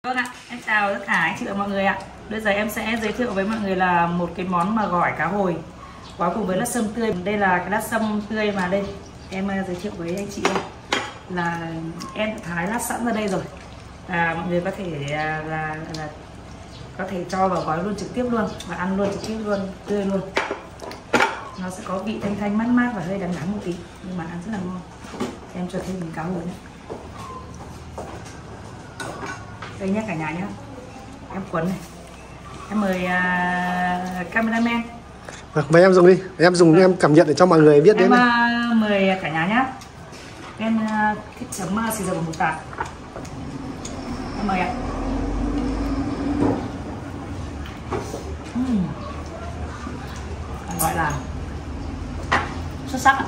Vâng ạ, em chào tất cả anh chị và mọi người ạ. Bây giờ em sẽ giới thiệu với mọi người là một cái món mà gỏi cá hồi gói cùng với lát sâm tươi. Đây là cái lát sâm tươi mà đây em giới thiệu với anh chị đây là em đã thái lát sẵn ra đây rồi. Mọi người có thể có thể cho vào gói luôn trực tiếp luôn và ăn luôn trực tiếp luôn, tươi luôn. Nó sẽ có vị thanh thanh mát mát và hơi đắng đắng một tí nhưng mà ăn rất là ngon. Em cho thêm miếng cá hồi nữa. Đây nhé cả nhà nhé, em cuốn này, em mời cameraman. Mời em dùng đi, em dùng em cảm nhận để cho mọi người biết Em đến này. mời cả nhà nhé. Em thích chấm xì dầu một tạt. Em mời ạ. Gọi là xuất sắc ạ.